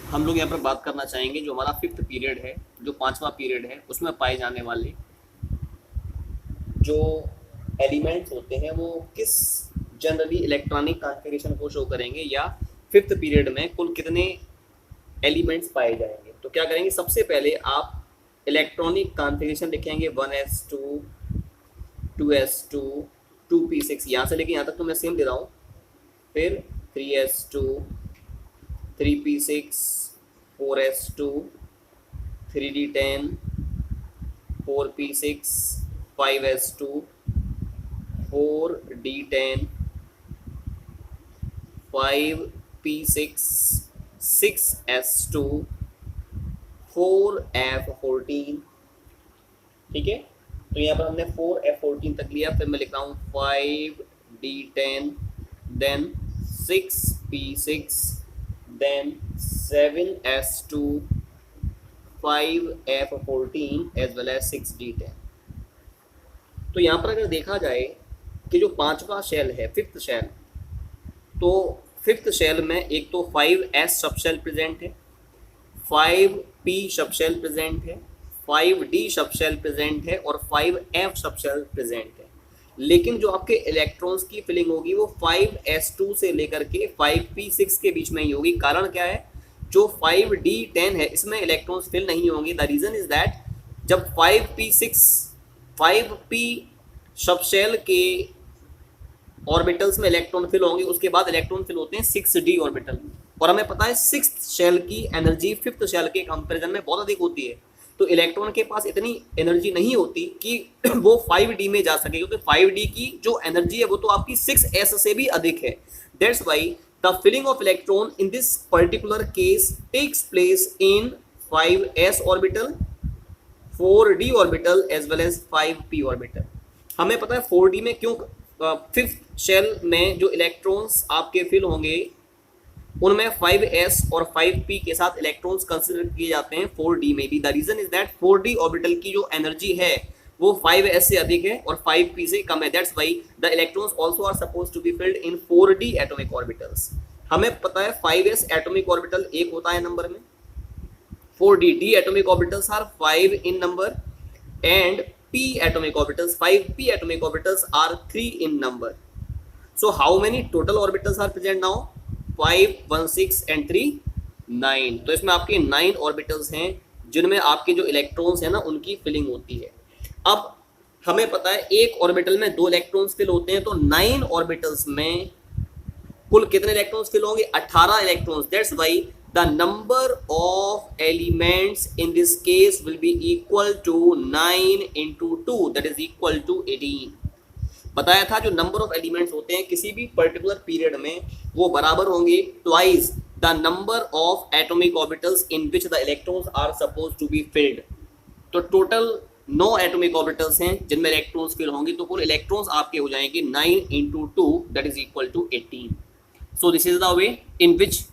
हम लोग यहाँ पर बात करना चाहेंगे जो हमारा फिफ्थ पीरियड है, जो पांचवा पीरियड है, उसमें पाए जाने वाले जो एलिमेंट्स होते हैं वो किस जनरली इलेक्ट्रॉनिक कॉन्फ़िगरेशन को शो करेंगे, या फिफ्थ पीरियड में कुल कितने एलिमेंट्स पाए जाएंगे। तो क्या करेंगे, सबसे पहले आप इलेक्ट्रॉनिक कॉन्फ़िगरेशन लिखेंगे 1s2 2s2 2p6, यहाँ से लेके यहाँ तक तो मैं सेम दे रहा हूँ। फिर 3s2 3p6 4s2 3d10 4p6 5s2 4d10 5p6 6s2 4f14। ठीक है, तो यहाँ पर हमने 4f14 तक लिया। फिर मैं लिख रहा हूँ 5d10 then 6p6 then 7s2 5f14 as well as 6d10। तो यहाँ पर अगर देखा जाए कि जो पांचवा शेल है, फिफ्थ शेल, तो फिफ्थ शेल में एक तो 5s सब शेल प्रेजेंट है, 5p सब शेल प्रेजेंट है, 5d सब शेल प्रेजेंट है और 5f सब शेल प्रेजेंट है। लेकिन जो आपके इलेक्ट्रॉन्स की फिलिंग होगी वो 5s2 से लेकर के 5p6 के बीच में ही होगी। कारण क्या है, जो 5d10 है इसमें इलेक्ट्रॉन्स फिल नहीं होंगे। द रीजन इज दैट जब 5p सब शेल के ऑर्बिटल्स में इलेक्ट्रॉन फिल होंगे, उसके बाद इलेक्ट्रॉन फिल होते हैं 6d ऑर्बिटल, और हमें पता है सिक्स्थ शेल की एनर्जी फिफ्थ शेल के कंपैरिजन में बहुत अधिक होती है। तो इलेक्ट्रॉन के पास इतनी एनर्जी नहीं होती कि वो 5d में जा सके, क्योंकि 5d की जो एनर्जी है वो तो आपकी 6s से भी अधिक है। That's why the filling of electron in this particular case takes place in 5s orbital, 4d orbital as well as 5p orbital. हमें पता है 4d में क्यों, फिफ्थ शेल में जो इलेक्ट्रॉन्स आपके फिल होंगे उनमें 5s और 5p के साथ इलेक्ट्रॉन्स कंसिडर किए जाते हैं 4d में भी। The reason is that 4d orbital की जो एनर्जी है वो 5s से अधिक है और 5p से कम है। That's why the electrons also are supposed to be filled in 4d atomic orbitals. हमें पता है 5s एटॉमिक ऑर्बिटल एक होता है नंबर में, 4d atomic orbitals are 5 in number, and p atomic orbitals 5p atomic orbitals are 3 in number. So how many total orbitals are present now? 5 1 6 and 3 9। तो इसमें आपके 9 ऑर्बिटल्स हैं जिनमें आपके जो इलेक्ट्रॉन्स हैं ना उनकी फिलिंग होती है। अब हमें पता है एक ऑर्बिटल में 2 इलेक्ट्रॉन्स फिल होते हैं, तो 9 ऑर्बिटल्स में कुल कितने इलेक्ट्रॉन्स फिल होंगे? 18 electrons. That's why the number of elements in this case will be equal to 9 into 2, that is equal to 18। बताया था जो नंबर ऑफ एलिमेंट्स होते हैं किसी भी पर्टिकुलर पीरियड में वो बराबर होंगे twice the number of atomic orbitals in which the electrons are supposed to be filled. तो टोटल 9 एटॉमिक ऑर्बिटल्स हैं जिनमें इलेक्ट्रॉन्स फिल होंगे, तो कुल इलेक्ट्रॉन्स आपके हो जाएंगे 9 into 2 that is equal to 18। So this is the way in which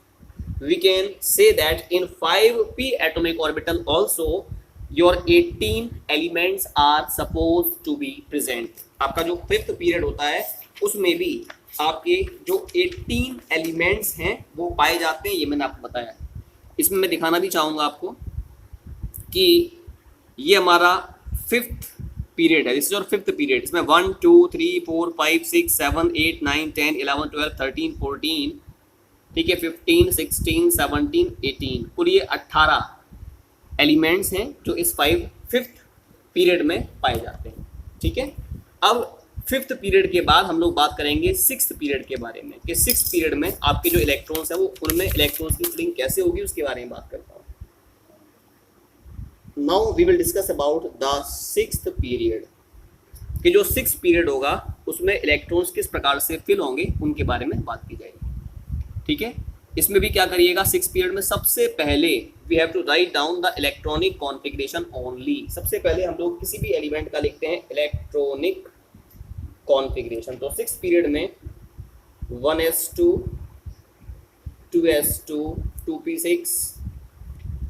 we can say that in 5p atomic orbital also your 18 elements are supposed to be present। आपका जो fifth period होता है उसमें भी आपके जो 18 एलिमेंट्स हैं वो पाए जाते हैं, ये मैंने आपको बताया। इसमें मैं दिखाना भी चाहूँगा आपको कि ये हमारा फिफ्थ पीरियड है, दिस इज और फिफ्थ पीरियड। इसमें 1 2 3 4 5 6 7 8 9 10 11 12 13 14, ठीक है, 15 16 17 18, कुल ये 18 एलिमेंट्स हैं जो इस फिफ्थ पीरियड में पाए जाते हैं। ठीक है, अब फिफ्थ पीरियड के बाद हम लोग बात करेंगे सिक्स्थ पीरियड के बारे में कि सिक्स्थ पीरियड में आपके जो इलेक्ट्रॉन्स हैं वो उनमें इलेक्ट्रॉन्स की फिलिंग कैसे होगी उसके बारे में बात करता हूँ। Now we will discuss about the sixth period, कि जो सिक्स्थ पीरियड होगा उसमें इलेक्ट्रॉन्स किस प्रकार से फिल होंगे उनके बारे में बात की जाएगी। ठीक है, इसमें भी क्या करिएगा, सिक्स पीरियड में सबसे पहले we have to write down the electronic configuration only. सबसे पहले हम लोग किसी भी एलिमेंट का लिखते हैं इलेक्ट्रॉनिक कॉन्फ़िगरेशन। तो सिक्स पीरियड में 1s2 2s2 2p6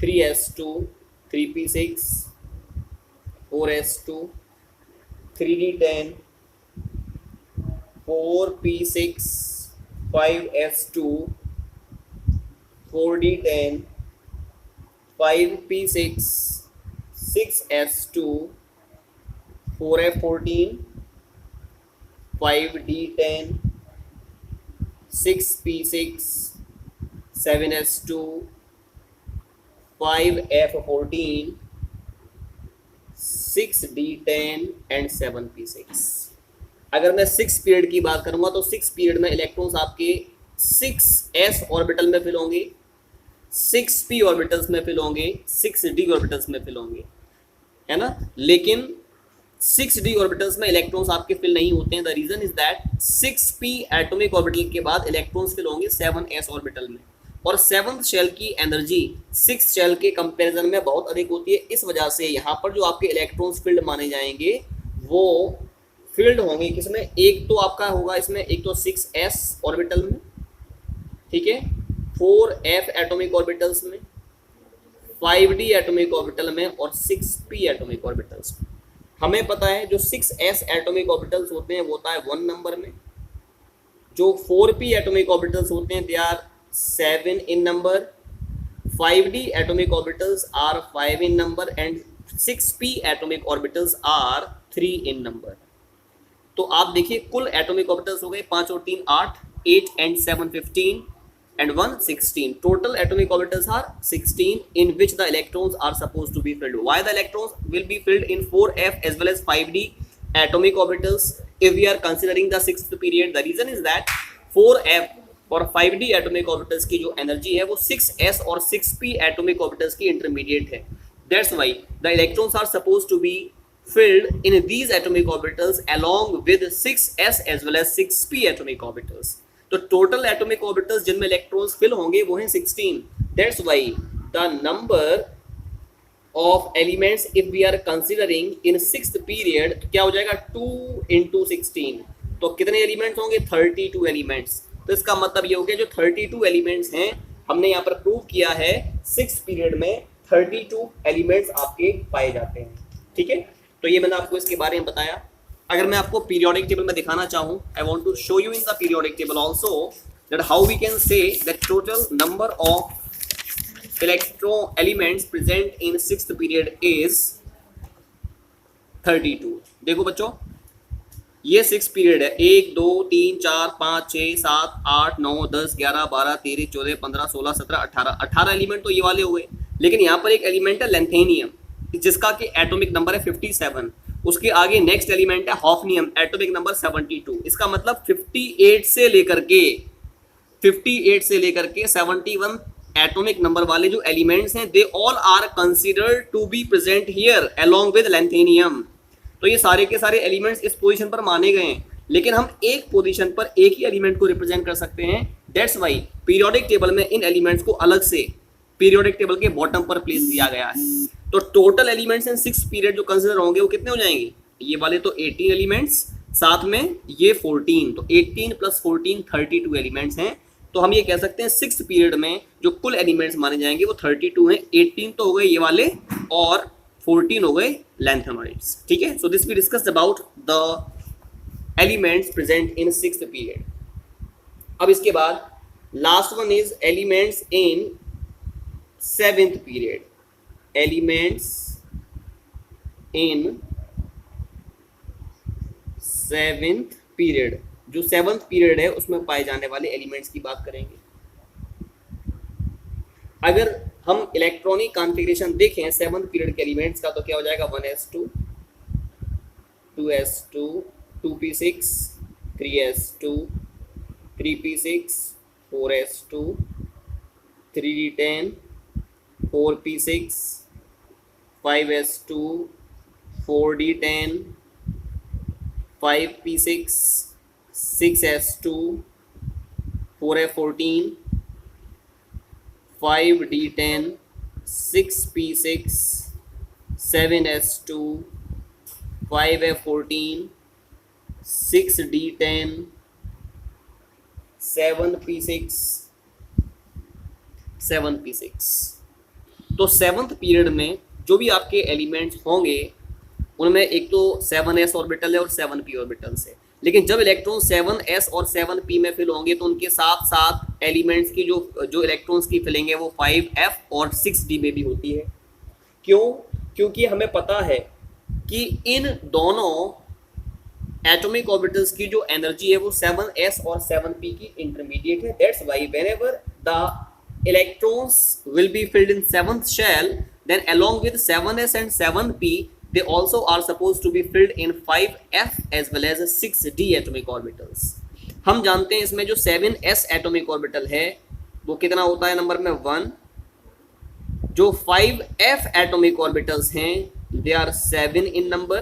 3s2 3p6 4s2 3d10 4p6 5s2 4d10 5p6 6s2 4f14 5d10 6p6 7s2 5f14 6d10 and 7p6। अगर मैं 6 पीरियड की बात करूंगा तो 6 पीरियड में इलेक्ट्रॉन्स आपके 6s ऑर्बिटल में फिल होंगे, 6p ऑर्बिटल्स में फिल होंगे, 6d ऑर्बिटल्स में फिल होंगे, है ना। लेकिन 6d ऑर्बिटल्स में इलेक्ट्रॉन्स आपके फिल नहीं होते हैं। The reason is that 6p atomic orbital के बाद इलेक्ट्रॉन्स फिल होंगे 7s ऑर्बिटल में, और 7th शेल की एनर्जी 6th शेल के कंपैरिजन में बहुत अधिक होती है। इस वजह से यहाँ पर जो आपके इलेक्ट्रॉन्स फील्ड माने जाएंगे वो फील्ड होंगे किसमें, एक तो आपका होगा इसमें, एक तो 6s ऑर्बिटल में, ठीक है, 4f एटॉमिक ऑर्बिटल्स में, 5d एटॉमिक ऑर्बिटल में और 6p एटॉमिक ऑर्बिटल्स में। हमें पता है जो 6s एटॉमिक ऑर्बिटल्स होते हैं वो होता है 1 नंबर में, जो 4p एटॉमिक ऑर्बिटल्स होते हैं they are 7 in number, 5d atomic orbitals are 5 in number and 6p atomic orbitals are 3 in number. तो आप देखिए कुल एटॉमिक ऑर्बिटल्स हो गए 5 और 3 8, 8 and 7 15 and 1 16. Total atomic orbitals are 16 in which the electrons are supposed to be filled. Why the electrons will be filled in 4f as well as 5d atomic orbitals if we are considering the 6th period? The reason is that 4f और 5d atomic orbitals की जो energy है वो 6s और 6p atomic orbitals की intermediate है। That's why the electrons are supposed to be filled in these atomic orbitals along with 6s as well as 6p atomic orbitals. तो total atomic orbitals जिनमें electrons fill होंगे वो हैं 16. That's why the number of elements if we are considering in 6th period तो क्या हो जाएगा 2 into 16, तो कितने एलिमेंट्स होंगे 32 एलिमेंट्स। तो इसका मतलब ये हो गया जो 32 एलिमेंट्स हैं हमने यहाँ पर प्रूव किया है 6th पीरियड में 32 एलिमेंट्स आपके पाए जाते हैं, ठीक है। तो ये मैंने आपको इसके बारे में बताया। अगर मैं आपको पीरियोडिक टेबल में दिखाना चाहूँ, I want to show you in the periodic table also that how we can say that total number of electron elements present in 6th period is 32। देखो बच्चों ये 6 पीरियड है, 1 2 3 4 5 6 7 8 9 10 11 12 13 14 15 16 17 18 एलिमेंट तो ये वाले हुए। लेकिन यहाँ पर एक एलिमेंट है लैंथेनियम जिसका कि एटॉमिक नंबर है 57, उसके आगे नेक्स्ट एलिमेंट है हॉफनियम एटॉमिक नंबर 72। इसका मतलब 58 से लेकर के 71 एटॉमिक नंबर वाले जो एलिमेंट्स हैं they all are considered to be present here along with lanthanum. तो ये सारे के सारे एलिमेंट्स इस पोजीशन पर माने गए हैं, लेकिन हम एक पोजीशन पर एक ही एलिमेंट को रिप्रेजेंट कर सकते हैं। दैट्स वाई पीरियोडिक टेबल में इन एलिमेंट्स को अलग से पीरियोडिक टेबल के बॉटम पर प्लेस दिया गया है। तो total elements in 6th period जो कंसीडर होंगे वो कितने हो जाएंगे, ये वाले तो 18 एलिमेंट्स, साथ में ये 14, तो 18 + 14 32 एलिमेंट्स हैं। तो हम ये कह सकते हैं 6th पीरियड में जो कुल एलिमेंट्स माने जाएंगे वो 32 हैं। 18 तो हो गए ये वाले और 14 हो गए लैंथेनोइड्स, ठीक है। So this we discussed about the elements present in 6th period. अब इसके बाद last one is elements in 7th period. Elements in 7th period, जो 7th पीरियड है उसमें पाए जाने वाले एलिमेंट्स की बात करेंगे। अगर हम इलेक्ट्रॉनिक कॉन्फ़िगरेशन देखें 7th पीरियड के एलिमेंट्स का तो क्या हो जाएगा 1s2 2s2 2p6 3s2 3p6 4s2 3d10 4p6 5s2 4d10 5p6 6s2 4f14 5d10 6p6 7s2 5f14 6d10 7p6 7p6। तो 7th पीरियड में जो भी आपके एलिमेंट्स होंगे उनमें एक तो 7s ऑर्बिटल है और 7p ऑर्बिटल्स है। लेकिन जब इलेक्ट्रॉन 7s और 7p में फिल होंगे तो उनके साथ साथ एलिमेंट्स की जो इलेक्ट्रॉन्स की फिलिंग है वो 5f और 6d में भी होती है। क्यों? क्योंकि हमें पता है कि इन दोनों एटॉमिक ऑर्बिटल्स की जो एनर्जी है वो 7s और 7p की इंटरमीडिएट है। That's why whenever the electrons will be filled in 7th shell, then along with 7s and 7p they also are supposed to be filled in 5f as well as 6d atomic orbitals। हम जानते हैं इसमें जो 7s atomic orbital है वो कितना होता है नंबर में 1, जो 5f atomic orbitals हैं they are 7 in number,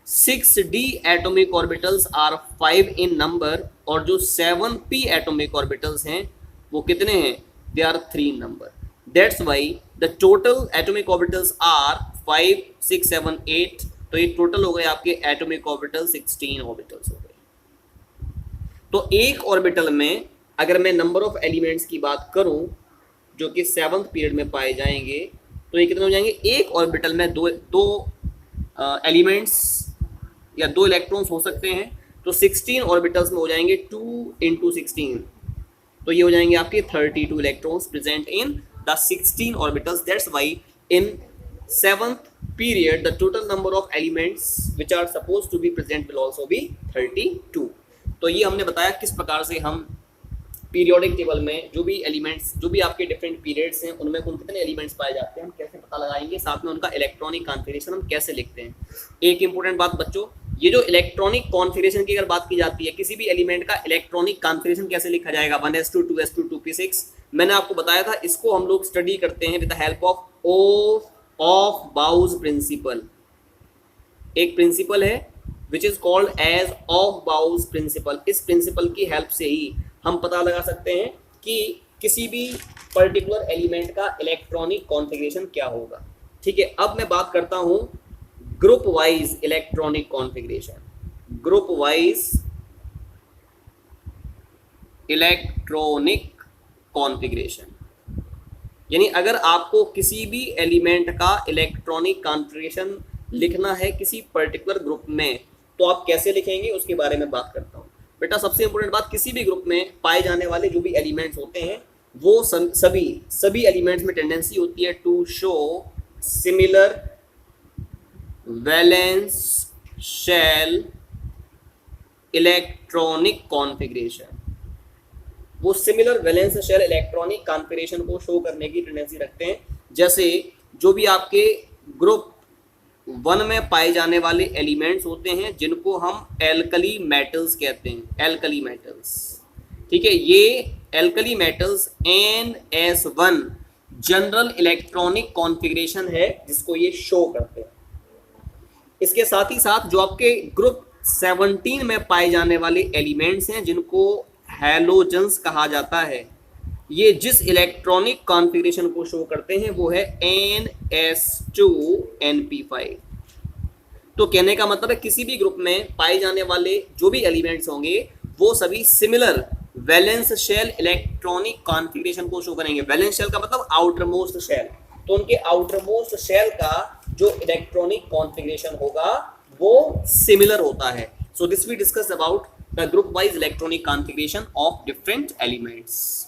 6d atomic orbitals are 5 in number और जो 7p atomic orbitals हैं वो कितने हैं? They are 3 in number. That's why the total atomic orbitals are 5, 6, 7, 8। तो ये टोटल हो गए आपके एटॉमिक ऑर्बिटल 16 ऑर्बिटल्स हो गए। तो एक ऑर्बिटल में अगर मैं नंबर ऑफ एलिमेंट्स की बात करूं जो कि 7th पीरियड में पाए जाएंगे तो ये कितने हो जाएंगे? एक ऑर्बिटल में दो एलिमेंट्स या 2 इलेक्ट्रॉन्स हो सकते हैं। तो 16 ऑर्बिटल्स में हो जाएंगे 2 × 16, तो ये हो जाएंगे आपके 32 electrons present in the 16 orbitals. That's why in 7th period the total number of elements which are supposed to be present will also be 32। तो ये हमने बताया किस प्रकार से हम पीरियोडिक टेबल में जो भी एलिमेंट्स, जो भी आपके डिफरेंट पीरियड्स हैं उनमें कौन कितने एलिमेंट्स पाए जाते हैं हम कैसे पता लगाएंगे, साथ में उनका इलेक्ट्रॉनिक कॉन्फ़िगरेशन हम कैसे लिखते हैं। एक इंपॉर्टेंट बात बच्चों, ये जो इलेक्ट्रॉनिक कॉन्फ़िगरेशन की अगर बात की जाती है, किसी भी एलिमेंट का इलेक्ट्रॉनिक कॉन्फ़िगरेशन कैसे लिखा जाएगा 1s2 2s2 2p6, मैंने आपको बताया था इसको हम लोग स्टडी करते हैं with the help of boughs principle. एक प्रिंसिपल है which is called as of boughs principle. इस प्रिंसिपल की हेल्प से ही हम पता लगा सकते हैं कि किसी भी पर्टिकुलर एलिमेंट का इलेक्ट्रॉनिक कॉन्फ़िगरेशन क्या होगा। ठीक है, अब मैं बात करता हूं group wise electronic configuration. Group wise electronic configuration यानी अगर आपको किसी भी एलिमेंट का इलेक्ट्रॉनिक कॉन्फ़िगरेशन लिखना है किसी पर्टिकुलर ग्रुप में तो आप कैसे लिखेंगे उसके बारे में बात करता हूं। बेटा सबसे इंपॉर्टेंट बात, किसी भी ग्रुप में पाए जाने वाले जो भी एलिमेंट्स होते हैं वो सभी एलिमेंट्स में टेंडेंसी होती है to show similar valence shell electronic configuration. वो similar valence shell electronic configuration को शो करने की टेंडेंसी रखते हैं। जैसे जो भी आपके ग्रुप 1 में पाए जाने वाले एलिमेंट्स होते हैं जिनको हम एल्कली मेटल्स कहते हैं, एल्कली मेटल्स। ठीक है, ये alkali metals NS1 general electronic configuration है जिसको ये शो करते हैं। इसके साथ ही साथ जो आपके ग्रुप 17 में पाए जाने वाले एलिमेंट्स हैं जिनको हैलोजन्स कहा जाता है, ये जिस इलेक्ट्रॉनिक कॉन्फ़िगरेशन को शो करते हैं वो है NS2NP5। तो कहने का मतलब है किसी भी ग्रुप में पाए जाने वाले जो भी एलिमेंट्स होंगे वो सभी similar valence shell electronic configuration को शो करेंगे। वैलेंस शेल का मतलब आउटर मोस्ट शेल, तो उनके आउटर मोस्ट शेल का जो इलेक्ट्रॉनिक कॉन्फ़िगरेशन होगा वो सिमिलर होता है। So this we discuss about the group wise electronic configuration of different elements.